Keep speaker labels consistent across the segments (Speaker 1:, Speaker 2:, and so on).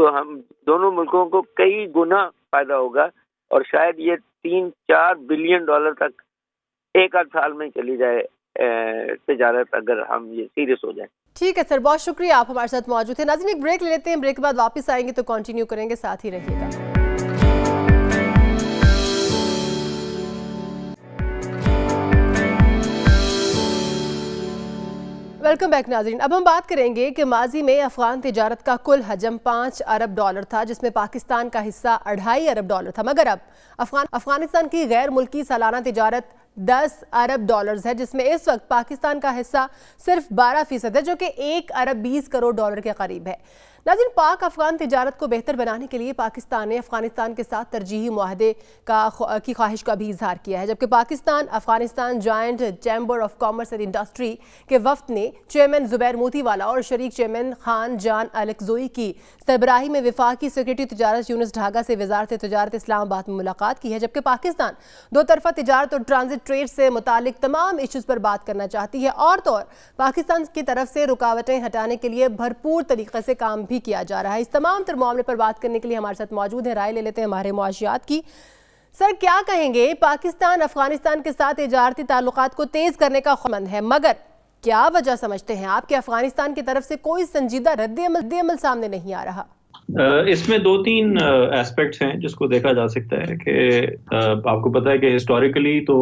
Speaker 1: تو ہم دونوں ملکوں کو کئی گنا فائدہ ہوگا، اور شاید یہ 3-4 بلین ڈالر تک ایک آدھ سال میں چلی جائے تجارت، اگر ہم یہ سیریس ہو جائیں۔
Speaker 2: ٹھیک ہے سر، بہت شکریہ، آپ ہمارے ساتھ موجود تھے۔ ناظرین ایک بریک لے لیتے ہیں، بریک کے بعد واپس آئیں گے تو کنٹینیو کریں گے، ساتھ ہی رہیے گا۔ ویلکم بیک ناظرین، اب ہم بات کریں گے کہ ماضی میں افغان تجارت کا کل حجم 5 ارب ڈالر تھا، جس میں پاکستان کا حصہ 2.5 ارب ڈالر تھا، مگر اب افغانستان کی غیر ملکی سالانہ تجارت 10 ارب ڈالرز ہے، جس میں اس وقت پاکستان کا حصہ صرف 12% ہے، جو کہ 1 ارب 20 کروڑ ڈالر کے قریب ہے۔ ناظرین، پاک افغان تجارت کو بہتر بنانے کے لیے پاکستان نے افغانستان کے ساتھ ترجیحی معاہدے کی خواہش کا بھی اظہار کیا ہے، جبکہ Pakistan Afghanistan joint chamber of commerce and industry کے وفد نے چیئرمین زبیر موتی والا اور شریک چیئرمین خان جان الکزوئی کی سربراہی میں وفاقی سیکریٹری تجارت یونس ڈھاگا سے وزارت تجارت اسلام آباد میں ملاقات کی ہے، جبکہ پاکستان دو طرفہ تجارت اور ٹرانزٹ ٹریڈ سے متعلق تمام ایشوز پر بات کرنا چاہتی ہے، اور تو اور پاکستان کی طرف سے رکاوٹیں ہٹانے کے لیے بھرپور طریقے سے کام بھی کیا جا رہا ہے۔ اس تمام تر معاملے پر بات کرنے کے لیے ہمارے ساتھ موجود ہیں، رائے لے لیتے ہیں ہمارے معاشیات کی۔ سر، کیا کہیں گے، پاکستان افغانستان کے ساتھ تجارتی تعلقات کو تیز کرنے کا خواہشمند ہے، مگر کیا وجہ سمجھتے ہیں آپ کہ افغانستان کی طرف سے کوئی سنجیدہ رد عمل سامنے نہیں آ رہا؟
Speaker 3: اس میں 2-3 ایسپیکٹس ہیں جس کو دیکھا جا سکتا ہے کہ آپ کو پتا ہے کہ ہسٹوریکلی تو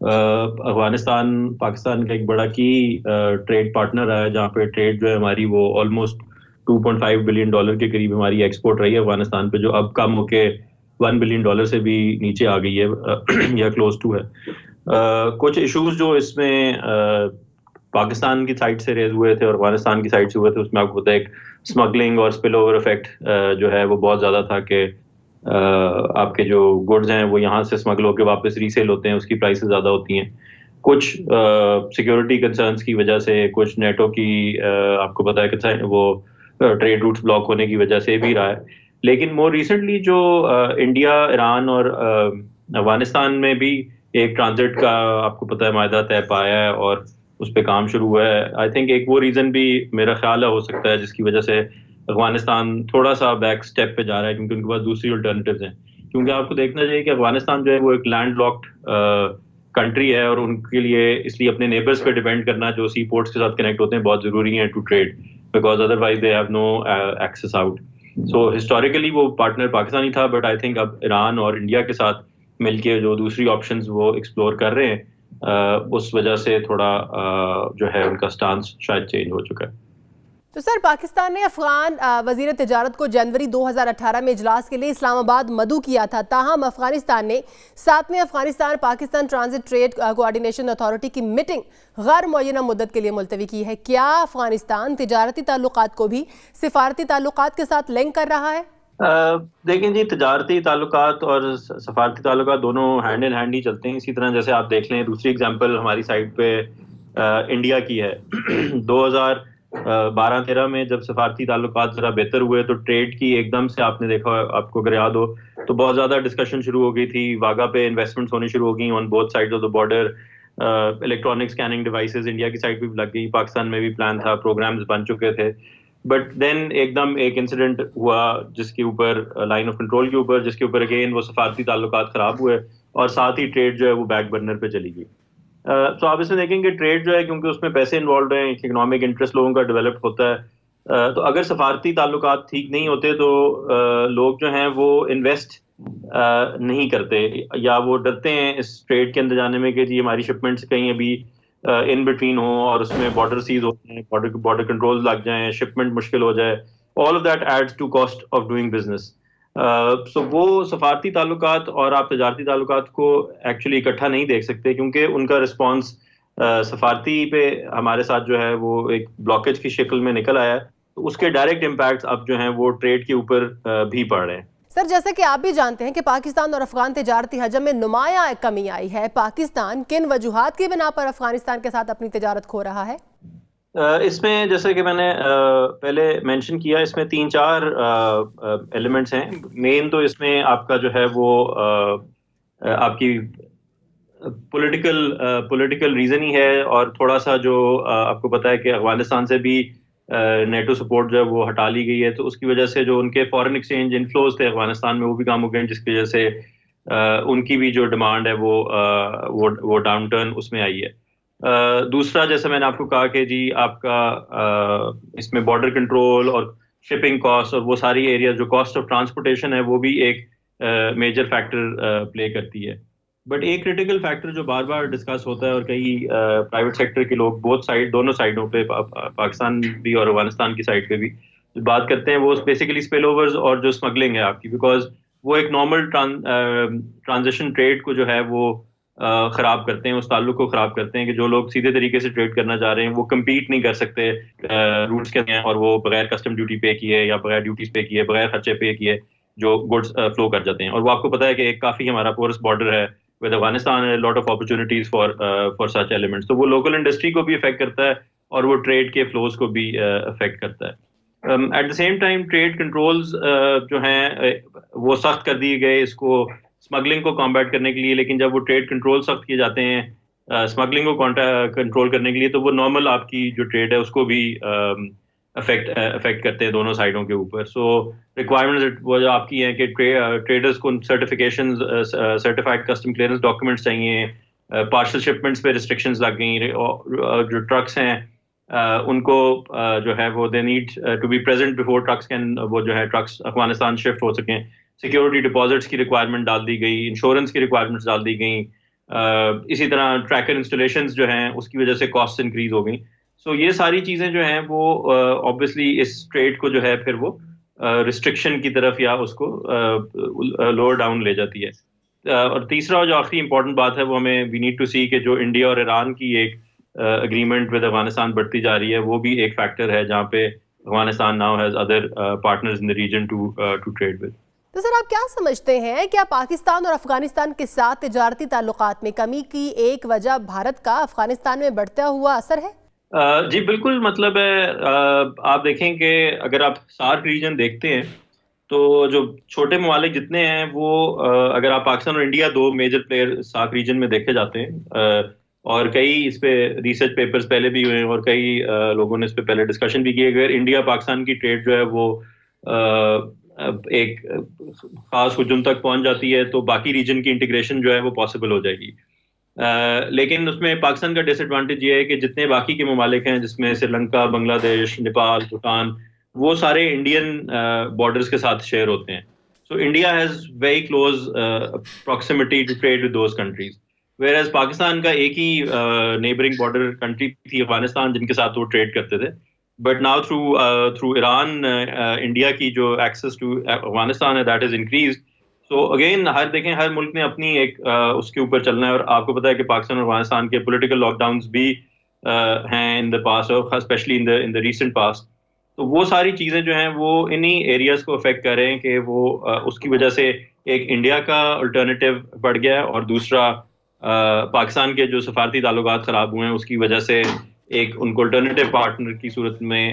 Speaker 3: افغانستان پاکستان کا ایک بڑا کی ٹریڈ پارٹنر رہا ہے، جہاں پہ ٹریڈ جو ہے ہماری وہ آلموسٹ 2.5 بلین ڈالر کے قریب ہماری ایکسپورٹ رہی ہے افغانستان پہ، جو اب کم ہو کے 1 بلین ڈالر سے بھی نیچے آ گئی ہے یا کلوز ٹو ہے۔ کچھ ایشوز جو اس میں پاکستان کی سائڈ سے ریز ہوئے تھے اور افغانستان کی سائڈ سے ہوئے تھے، اس میں آپ کو پتا ہے ایک اسمگلنگ اور اسپل اوور افیکٹ جو ہے وہ بہت زیادہ تھا کہ آپ کے جو گڈز ہیں وہ یہاں سے اسمگل ہو کے واپس ریسیل ہوتے ہیں، اس کی پرائسز زیادہ ہوتی ہیں، کچھ سیکیورٹی کنسرنس کی وجہ سے، کچھ نیٹو کی آپ کو پتا ہے کہ وہ ٹریڈ روٹس بلاک ہونے کی وجہ سے بھی رہا ہے۔ لیکن مور ریسنٹلی جو انڈیا، ایران اور افغانستان میں بھی ایک ٹرانزٹ کا آپ کو پتا ہے معاہدہ طے پایا ہے اور اس پہ کام شروع ہوا ہے۔ آئی تھنک ایک وہ ریزن بھی میرا خیال ہے ہو سکتا ہے جس کی وجہ سے افغانستان تھوڑا سا بیک سٹیپ پہ جا رہا ہے، کیونکہ ان کے پاس دوسری الٹرنیٹیوز ہیں۔ کیونکہ آپ کو دیکھنا چاہیے کہ افغانستان جو ہے وہ ایک لینڈ لاکڈ کنٹری ہے، اور ان کے لیے اس لیے اپنے نیبرز پہ ڈیپینڈ کرنا جو سی پورٹس کے ساتھ کنیکٹ ہوتے ہیں بہت ضروری ہے to trade, because otherwise they have no access out. So historically وہ پارٹنر پاکستانی تھا، بٹ آئی تھنک اب ایران اور انڈیا کے ساتھ مل کے جو دوسری آپشنز وہ ایکسپلور کر رہے ہیں، اس وجہ سے تھوڑا جو ہے ان کا سٹانس شاید چینج ہو چکا ہے۔
Speaker 2: تو سر، پاکستان نے افغان وزیر تجارت کو جنوری 2018 میں اجلاس کے لیے اسلام آباد مدعو کیا تھا، تاہم افغانستان نے 7ویں Afghanistan Pakistan transit trade coordination authority کی میٹنگ غیر معینہ مدت کے لیے ملتوی کی ہے۔ کیا افغانستان تجارتی تعلقات کو بھی سفارتی تعلقات کے ساتھ لنک کر رہا ہے؟
Speaker 3: دیکھیں جی، تجارتی تعلقات اور سفارتی تعلقات دونوں ہینڈ ان ہینڈ ہی چلتے ہیں۔ اسی طرح جیسے آپ دیکھ لیں، دوسری اگزامپل ہماری سائڈ پہ انڈیا کی ہے۔ 2012-13 میں جب سفارتی تعلقات ذرا بہتر ہوئے تو ٹریڈ کی ایک دم سے آپ نے دیکھا، آپ کو اگر یاد ہو تو بہت زیادہ ڈسکشن شروع ہو گئی تھی، واگا پہ انویسٹمنٹس ہونی شروع ہو گئی on both sides of the border, electronic scanning devices India کی سائڈ پہ بھی لگ گئی، پاکستان میں بھی پلان تھا، پروگرامز بن چکے تھے، بٹ دین ایک دم ایک انسیڈنٹ ہوا جس کے اوپر لائن آف کنٹرول کے اوپر، جس کے اوپر اگین وہ سفارتی تعلقات خراب ہوئے اور ساتھ ہی ٹریڈ جو ہے وہ بیک برنر پہ چلی گئی۔ تو آپ اس میں دیکھیں کہ ٹریڈ جو ہے، کیونکہ اس میں پیسے انوالوڈ ہیں، اکنامک انٹرسٹ لوگوں کا ڈیولپ ہوتا ہے، تو اگر سفارتی تعلقات ٹھیک نہیں ہوتے تو لوگ جو ہیں وہ انویسٹ نہیں کرتے، یا وہ ڈرتے ہیں اس ٹریڈ کے اندر جانے میں کہ جی ہماری شپمنٹس کہیں ابھی ان بٹوین ہوں اور اس میں بارڈر سیز ہوتے ہیں، بارڈر کنٹرول لگ جائیں، شپمنٹ مشکل ہو جائے، all of that adds to cost of doing business. So وہ سفارتی تعلقات اور آپ تجارتی تعلقات کو ایکچولی اکٹھا نہیں دیکھ سکتے، کیونکہ ان کا رسپانس سفارتی پہ ہمارے ساتھ جو ہے وہ ایک بلاکیج کی شکل میں نکل آیا ہے، تو اس کے ڈائریکٹ امپیکٹس اب جو ہیں وہ ٹریڈ کے اوپر بھی پڑ رہے ہیں۔
Speaker 2: سر، جیسا کہ آپ بھی جانتے ہیں کہ پاکستان اور افغان تجارتی حجم میں نمایاں کمی آئی ہے، پاکستان کن وجوہات کی بنا پر افغانستان کے ساتھ اپنی تجارت کھو رہا ہے؟
Speaker 3: اس میں جیسے کہ میں نے پہلے مینشن کیا، اس میں 3-4 ایلیمنٹس ہیں۔ مین تو اس میں آپ کا جو ہے وہ آپ کی پولیٹیکل ریزن ہی ہے، اور تھوڑا سا جو آپ کو پتا ہے کہ افغانستان سے بھی نیٹو سپورٹ جو ہے وہ ہٹا لی گئی ہے, تو اس کی وجہ سے جو ان کے فارن ایکسچینج انفلوز تھے افغانستان میں وہ بھی کم ہو گئے ہیں, جس کی وجہ سے ان کی بھی جو ڈیمانڈ ہے وہ ڈاؤن ٹرن اس میں آئی ہے. دوسرا جیسے میں نے آپ کو کہا کہ جی آپ کا اس میں بارڈر کنٹرول اور شپنگ کاسٹ اور وہ ساری ایریاز جو کاسٹ آف ٹرانسپورٹیشن ہے وہ بھی ایک میجر فیکٹر پلے کرتی ہے. بٹ ایک کریٹیکل فیکٹر جو بار بار ڈسکس ہوتا ہے اور کئی پرائیویٹ سیکٹر کے لوگ دونوں سائڈوں پہ, پاکستان بھی اور افغانستان کی سائڈ پہ بھی بات کرتے ہیں, وہ بیسیکلی اسپل اوورز اور جو اسمگلنگ ہے آپ کی, بیکاز وہ ایک نارمل ٹرانزیشن ٹریڈ کو جو ہے وہ خراب کرتے ہیں, اس تعلق کو خراب کرتے ہیں کہ جو لوگ سیدھے طریقے سے ٹریڈ کرنا چاہ رہے ہیں وہ کمپیٹ نہیں کر سکتے روٹس کے ہیں, اور وہ بغیر کسٹم ڈیوٹی پے کیے یا بغیر ڈیوٹیز پے کیے, بغیر خرچے پے کیے جو گڈس فلو کر جاتے ہیں. اور وہ آپ کو پتا ہے کہ ایک کافی ہمارا پورس بارڈر ہے with Afghanistan, lot of opportunities for such elements, تو وہ لوکل انڈسٹری کو بھی افیکٹ کرتا ہے اور وہ ٹریڈ کے فلوز کو بھی افیکٹ کرتا ہے. At the same time trade controls جو ہیں وہ سخت کر دیے گئے اس کو اسمگلنگ کو کمبیٹ کرنے کے لیے, لیکن جب وہ ٹریڈ کنٹرول سخت کیے جاتے ہیں اسمگلنگ کو کنٹرول کرنے کے لیے, تو وہ نارمل آپ کی جو ٹریڈ ہے اس کو بھی افیکٹ کرتے ہیں دونوں سائڈوں کے اوپر. سو ریکوائرمنٹس وہ جو آپ کی ہیں کہ ٹریڈرز کو certifications, certified custom clearance documents چاہیے, پارسل شپمنٹس پہ ریسٹرکشنز لگ گئیں, جو ٹرکس ہیں ان کو جو ہے وہ they need to be present before trucks can وہ جو ہے ٹرکس افغانستان شفٹ ہو سکیں. سیکیورٹی ڈپازٹس کی ریکوائرمنٹ ڈال دی گئی, انشورنس کی ریکوائرمنٹس ڈال دی گئیں, اسی طرح ٹریکر انسٹالیشنز جو ہیں اس کی وجہ سے کاسٹ انکریز ہو گئیں. سو یہ ساری چیزیں جو ہیں وہ آبویسلی اس ٹریڈ کو جو ہے پھر وہ ریسٹرکشن کی طرف یا اس کو لوور ڈاؤن لے جاتی ہے. اور تیسرا جو آخری امپورٹنٹ بات ہے وہ ہمیں وی نیڈ ٹو سی کہ جو انڈیا اور ایران کی ایک اگریمنٹ ود افغانستان بڑھتی جا رہی ہے, وہ بھی ایک فیکٹر ہے جہاں پہ Afghanistan now has other partners in the region to trade with.
Speaker 2: تو سر آپ کیا سمجھتے ہیں, کیا پاکستان اور افغانستان کے ساتھ تجارتی تعلقات میں کمی کی ایک وجہ بھارت کا افغانستان میں بڑھتا ہوا اثر ہے؟
Speaker 3: جی بالکل, مطلب ہے آپ دیکھیں کہ اگر آپ سارک ریجن دیکھتے ہیں تو جو چھوٹے ممالک جتنے ہیں وہ اگر آپ پاکستان اور انڈیا دو میجر پلیئر سارک ریجن میں دیکھے جاتے ہیں, اور کئی اس پہ ریسرچ پیپرز پہلے بھی ہوئے ہیں اور کئی لوگوں نے اس پہ پہلے ڈسکشن بھی کی. اگر انڈیا پاکستان کی ٹریڈ جو ہے وہ ایک خاص حجم تک پہنچ جاتی ہے تو باقی ریجن کی انٹیگریشن جو ہے وہ پاسبل ہو جائے گی. لیکن اس میں پاکستان کا ڈس ایڈوانٹیج یہ ہے کہ جتنے باقی کے ممالک ہیں جس میں سری لنکا, بنگلہ دیش, نیپال, بھوٹان, وہ سارے انڈین بارڈرز کے ساتھ شیئر ہوتے ہیں. So India has very close proximity to trade with those countries, whereas Pakistan کا ایک ہی نیبرنگ بارڈر کنٹری تھی افغانستان جن کے ساتھ وہ ٹریڈ کرتے تھے. But now through Iran India کی جو ایکسیس ٹو افغانستان ہے that is increased. So again دیکھیں ہر ملک نے اپنی ایک اس کے اوپر چلنا ہے, اور آپ کو پتا ہے کہ پاکستان اور افغانستان کے پولیٹیکل لاک ڈاؤنس بھی ہیں ان دا پاسٹ, اور especially in the recent past. تو وہ ساری چیزیں جو ہیں وہ انہی ایریاز کو افیکٹ کر رہے ہیں کہ وہ اس کی وجہ سے ایک انڈیا کا الٹرنیٹیو بڑھ گیا ہے, اور دوسرا پاکستان کے جو سفارتی تعلقات خراب ہوئے ہیں اس کی وجہ سے ایک ان کو الٹرنیٹیو پارٹنر کی صورت میں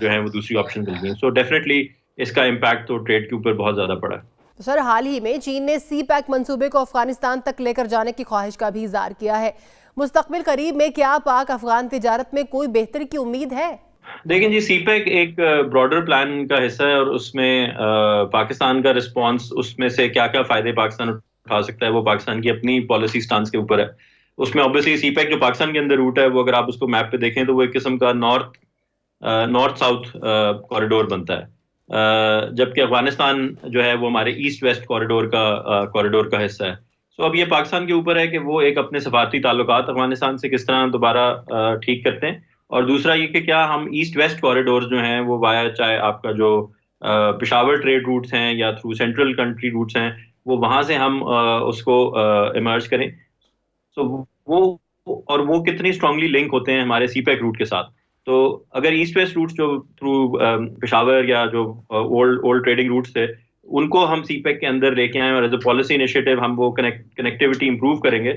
Speaker 3: جو ہے وہ دوسری آپشن مل گئی. سو ڈیفینیٹلی اس کا امپیکٹ تو ٹریڈ کے اوپر بہت زیادہ پڑا ہے.
Speaker 2: سر حال ہی میں چین نے سی پیک منصوبے کو افغانستان تک لے کر جانے کی خواہش کا بھی اظہار کیا ہے. مستقبل قریب میں کیا پاک افغان تجارت میں کوئی بہتری کی امید ہے؟
Speaker 3: دیکھیں جی, سی پیک ایک براڈر پلان کا حصہ ہے, اور اس میں پاکستان کا رسپانس, اس میں سے کیا کیا فائدے پاکستان اٹھا سکتا ہے وہ پاکستان کی اپنی پالیسی سٹانس کے اوپر ہے. اس میں اوبیسلی سی پیک جو پاکستان کے اندر روٹ ہے وہ اگر آپ اس کو میپ پہ دیکھیں تو وہ ایک قسم کا نارتھ ساؤتھ کوریڈور بنتا ہے, جبکہ افغانستان جو ہے وہ ہمارے ایسٹ ویسٹ کوریڈور کا حصہ ہے. سو اب یہ پاکستان کے اوپر ہے کہ وہ ایک اپنے سفارتی تعلقات افغانستان سے کس طرح دوبارہ ٹھیک کرتے ہیں, اور دوسرا یہ کہ کیا ہم ایسٹ ویسٹ کوریڈور جو ہیں وہ وایا چاہے آپ کا جو پشاور ٹریڈ روٹس ہیں یا تھرو سینٹرل کنٹری روٹس ہیں وہ وہاں سے ہم اس کو ایمرج کریں. سو وہ کتنی اسٹرانگلی لنک ہوتے ہیں ہمارے سی پیک روٹ کے ساتھ. تو اگر ایسٹ ویسٹ روٹس جو تھرو پشاور یا جو اولڈ ٹریڈنگ روٹس تھے ان کو ہم سی پیک کے اندر لے کے آئیں اور ایز اے پالیسی انیشیٹو ہم وہ کنیکٹیوٹی امپروو کریں گے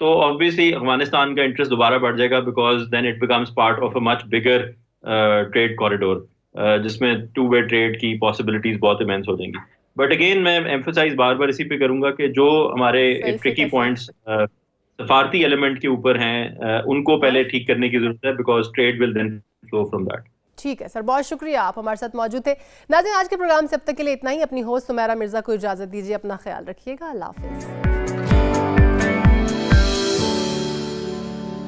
Speaker 3: تو آبویسلی افغانستان کا انٹرسٹ دوبارہ بڑھ جائے گا, because then it becomes part of a much bigger trade corridor جس میں ٹو وے ٹریڈ کی پاسبلٹیز بہت امینس ہو جائیں گی. بٹ اگین میں ایمفسائز بار بار اسی پہ کروں گا کہ جو ہمارے ٹرکی پوائنٹس سفارتی ایلیمنٹ کے اوپر ہیں ان کو پہلے ٹھیک کرنے کی ضرورت ہے, because trade will then flow from that.
Speaker 2: ٹھیک ہے سر، بہت شکریہ، آپ ہمارے ساتھ موجود تھے۔ ناظرین آج کے پروگرام سے اب تک کے لیے اتنا ہی۔ اپنی ہوسٹ سمیرہ مرزا کو اجازت دیجیے، اپنا خیال رکھیے گا، اللہ حافظ۔